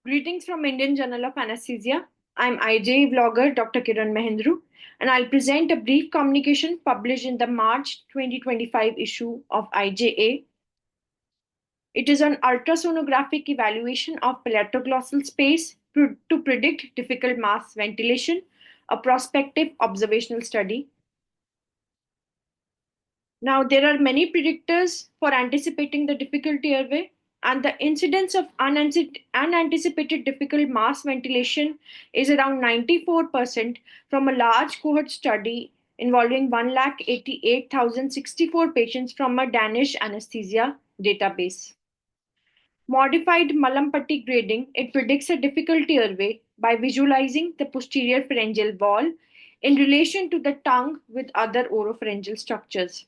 Greetings from Indian Journal of Anaesthesia. I'm IJA Vlogger Dr. Kiran Mahendru, and I'll present a brief communication published in the March 2025 issue of IJA. It is on ultrasonographic evaluation of palatoglossal space to predict difficult mass ventilation, a prospective observational study. Now, there are many predictors for anticipating the difficult airway, and the incidence of unanticipated difficult mass ventilation is around 94% from a large cohort study involving 188,064 patients from a Danish anesthesia database. Modified Malampati grading, it predicts a difficult airway by visualizing the posterior pharyngeal wall in relation to the tongue with other oropharyngeal structures.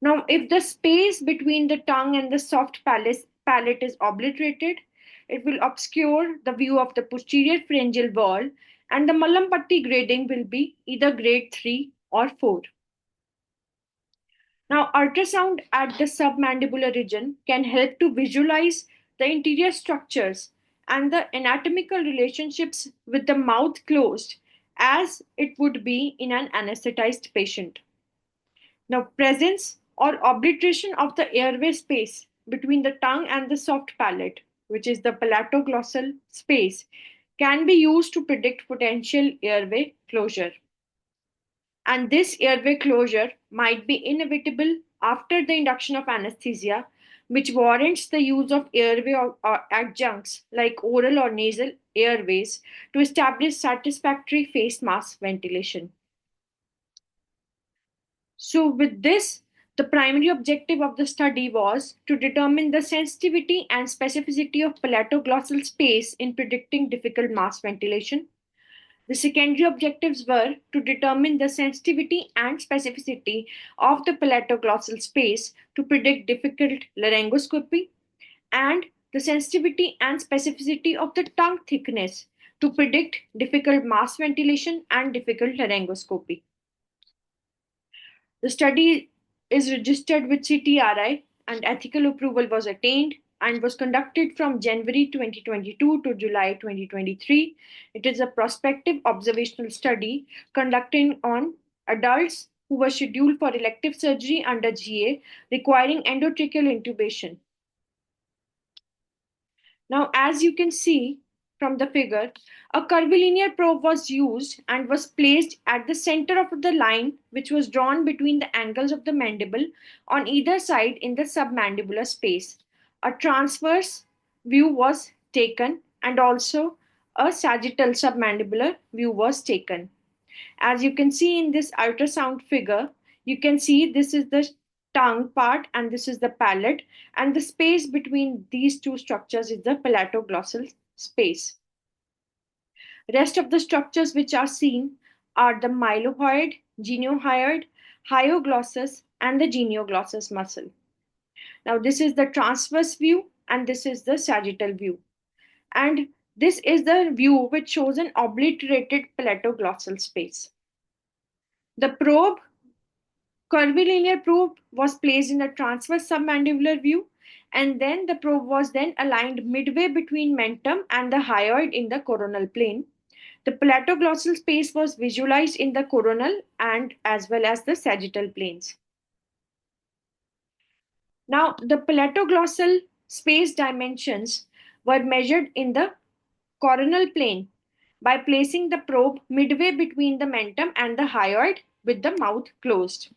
Now, if the space between the tongue and the soft palate is obliterated, it will obscure the view of the posterior pharyngeal wall, and the Malampati grading will be either grade 3 or 4. Now, ultrasound at the submandibular region can help to visualize the interior structures and the anatomical relationships with the mouth closed as it would be in an anesthetized patient. Now, presence or obliteration of the airway space between the tongue and the soft palate, which is the palatoglossal space, can be used to predict potential airway closure. And this airway closure might be inevitable after the induction of anesthesia, which warrants the use of airway or adjuncts like oral or nasal airways to establish satisfactory face mask ventilation. So, with this, the primary objective of the study was to determine the sensitivity and specificity of palatoglossal space in predicting difficult mask ventilation. The secondary objectives were to determine the sensitivity and specificity of the palatoglossal space to predict difficult laryngoscopy, and the sensitivity and specificity of the tongue thickness to predict difficult mask ventilation and difficult laryngoscopy. The study is registered with CTRI and ethical approval was attained and was conducted from January 2022 to July 2023. It is a prospective observational study conducted on adults who were scheduled for elective surgery under GA requiring endotracheal intubation. Now, as you can see from the figure, a curvilinear probe was used and was placed at the center of the line which was drawn between the angles of the mandible on either side in the submandibular space. A transverse view was taken and also a sagittal submandibular view was taken. As you can see in this ultrasound figure, you can see this is the tongue part and this is the palate, and the space between these two structures is the palatoglossal space. Rest of the structures which are seen are the mylohyoid, geniohyoid, hyoglossus, and the genioglossus muscle. Now, this is the transverse view and this is the sagittal view. And this is the view which shows an obliterated palatoglossal space. The probe, curvilinear probe, was placed in the transverse submandibular view, and then the probe was then aligned midway between mentum and the hyoid in the coronal plane. The palatoglossal space was visualized in the coronal and as well as the sagittal planes. Now, the palatoglossal space dimensions were measured in the coronal plane by placing the probe midway between the mentum and the hyoid with the mouth closed.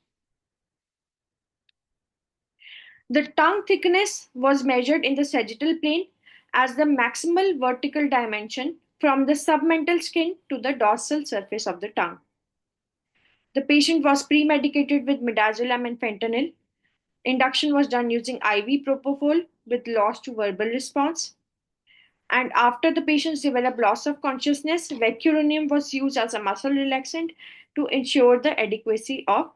The tongue thickness was measured in the sagittal plane as the maximal vertical dimension from the submental skin to the dorsal surface of the tongue. The patient was pre-medicated with midazolam and fentanyl. Induction was done using IV propofol with loss to verbal response. And after the patients developed loss of consciousness, vecuronium was used as a muscle relaxant to ensure the adequacy of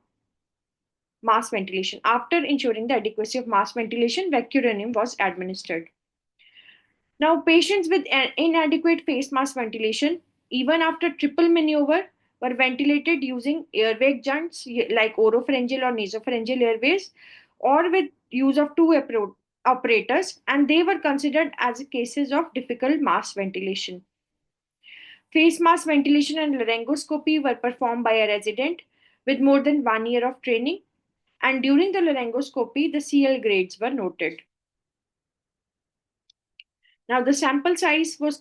mass ventilation. After ensuring the adequacy of mass ventilation, vecuronium was administered. Now, patients with inadequate face mask ventilation, even after triple maneuver, were ventilated using airway adjuncts like oropharyngeal or nasopharyngeal airways, or with use of two operators, and they were considered as cases of difficult mask ventilation. Face mask ventilation and laryngoscopy were performed by a resident with more than 1 year of training, and during the laryngoscopy, the CL grades were noted. Now, the sample size was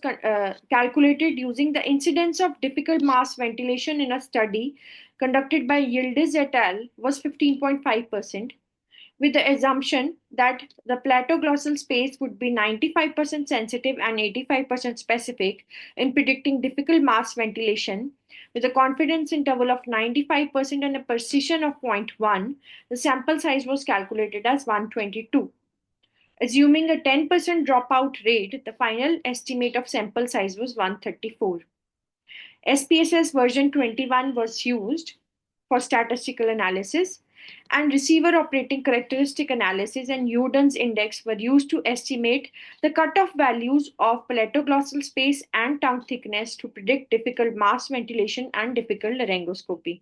calculated using the incidence of difficult mask ventilation in a study conducted by Yildiz et al. Was 15.5%, with the assumption that the palatoglossal space would be 95% sensitive and 85% specific in predicting difficult mask ventilation. With a confidence interval of 95% and a precision of 0.1, the sample size was calculated as 122. Assuming a 10% dropout rate, the final estimate of sample size was 134. SPSS version 21 was used for statistical analysis, and receiver operating characteristic analysis and Uden's index were used to estimate the cutoff values of palatoglossal space and tongue thickness to predict difficult mask ventilation and difficult laryngoscopy.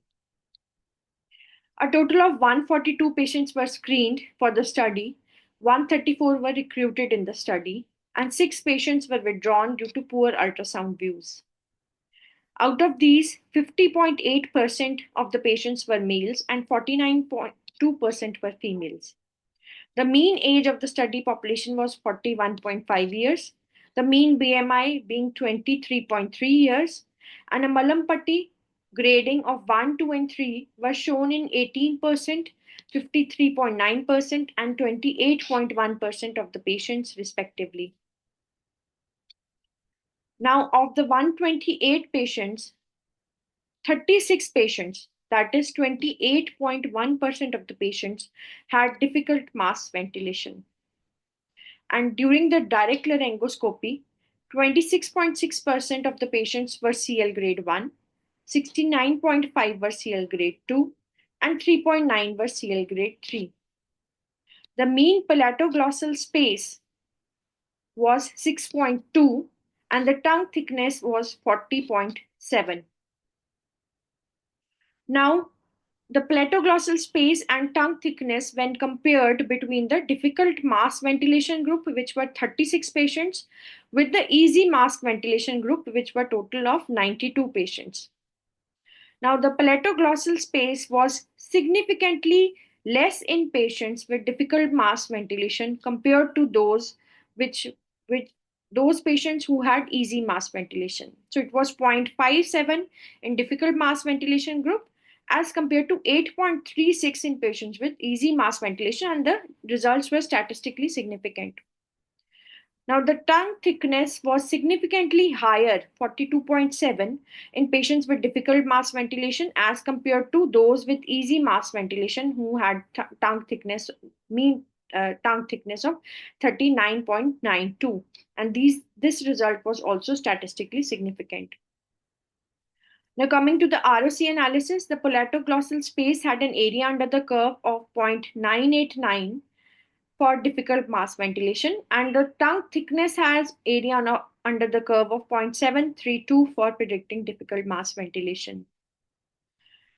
A total of 142 patients were screened for the study, 134 were recruited in the study, and 6 patients were withdrawn due to poor ultrasound views. Out of these, 50.8% of the patients were males and 49.2% were females. The mean age of the study population was 41.5 years, the mean BMI being 23.3 years, and a Malampati grading of 1, 2, and 3 was shown in 18%, 53.9%, and 28.1% of the patients, respectively. Now, of the 128 patients, 36 patients, that is 28.1% of the patients, had difficult mask ventilation. And during the direct laryngoscopy, 26.6% of the patients were CL grade 1, 69.5 were CL grade 2, and 3.9 were CL grade 3. The mean palatoglossal space was 6.2 and the tongue thickness was 40.7. Now, the palatoglossal space and tongue thickness, when compared between the difficult mask ventilation group, which were 36 patients, with the easy mask ventilation group, which were total of 92 patients. Now, the palatoglossal space was significantly less in patients with difficult mask ventilation compared to those which those patients who had easy mask ventilation. So it was 0.57 in difficult mask ventilation group as compared to 8.36 in patients with easy mask ventilation, and the results were statistically significant. Now, the tongue thickness was significantly higher, 42.7, in patients with difficult mask ventilation as compared to those with easy mask ventilation who had tongue thickness, tongue thickness of 39.92. And this result was also statistically significant. Now, coming to the ROC analysis, the palatoglossal space had an area under the curve of 0.989 for difficult mask ventilation, and the tongue thickness has area under the curve of 0.732 for predicting difficult mask ventilation.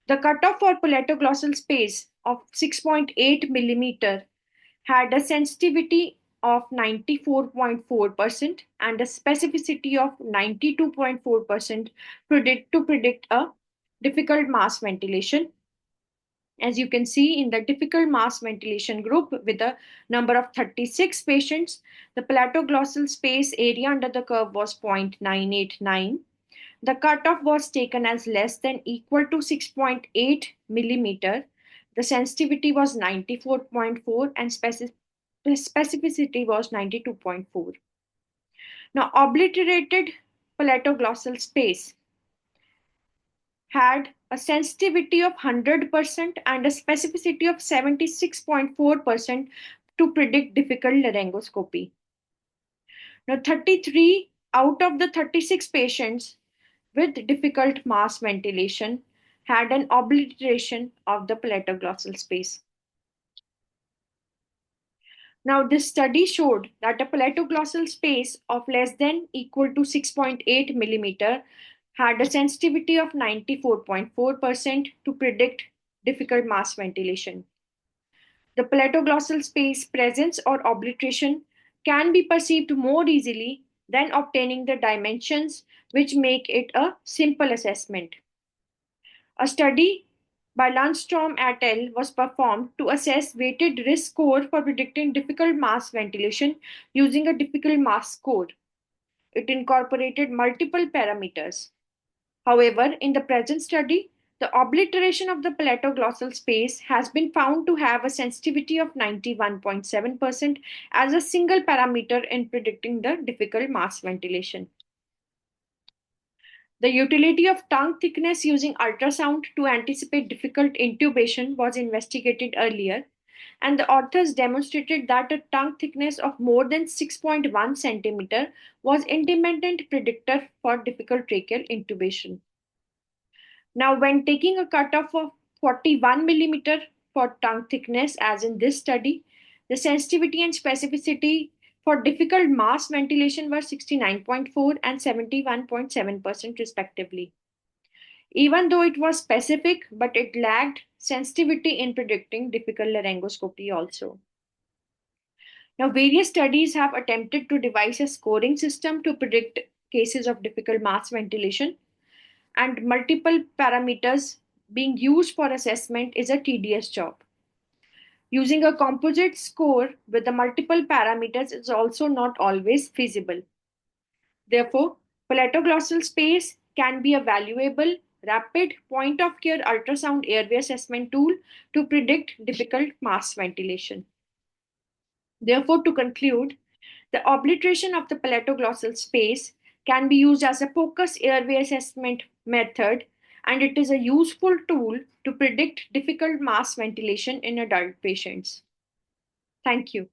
The cutoff for palatoglossal space of 6.8 millimeter had a sensitivity of 94.4% and a specificity of 92.4% to predict a difficult mask ventilation. As you can see, in the difficult mask ventilation group with a number of 36 patients, the palatoglossal space area under the curve was 0.989. The cutoff was taken as less than equal to 6.8 millimeter. The sensitivity was 94.4 and specificity was 92.4. Now, obliterated palatoglossal space had a sensitivity of 100% and a specificity of 76.4% to predict difficult laryngoscopy. Now, 33 out of the 36 patients with difficult mask ventilation had an obliteration of the palatoglossal space. Now, this study showed that a palatoglossal space of less than equal to 6.8 millimeter had a sensitivity of 94.4% to predict difficult mask ventilation. The palatoglossal space presence or obliteration can be perceived more easily than obtaining the dimensions, which make it a simple assessment. A study by Lundstrom et al. Was performed to assess weighted risk score for predicting difficult mass ventilation using a difficult mass score. It incorporated multiple parameters. However, in the present study, the obliteration of the palatoglossal space has been found to have a sensitivity of 91.7% as a single parameter in predicting the difficult mass ventilation. The utility of tongue thickness using ultrasound to anticipate difficult intubation was investigated earlier, and the authors demonstrated that a tongue thickness of more than 6.1 centimeter was independent predictor for difficult tracheal intubation. Now, when taking a cutoff of 41 millimeter for tongue thickness, as in this study, the sensitivity and specificity for difficult mass ventilation were 69.4 and 71.7% respectively. Even though it was specific, but it lacked sensitivity in predicting difficult laryngoscopy also. Now, various studies have attempted to devise a scoring system to predict cases of difficult mass ventilation, and multiple parameters being used for assessment is a tedious job. Using a composite score with the multiple parameters is also not always feasible. Therefore, palatoglossal space can be a valuable, rapid point of care ultrasound airway assessment tool to predict difficult mass ventilation. Therefore, to conclude, the obliteration of the palatoglossal space can be used as a focus airway assessment method, and it is a useful tool to predict difficult mass ventilation in adult patients. Thank you.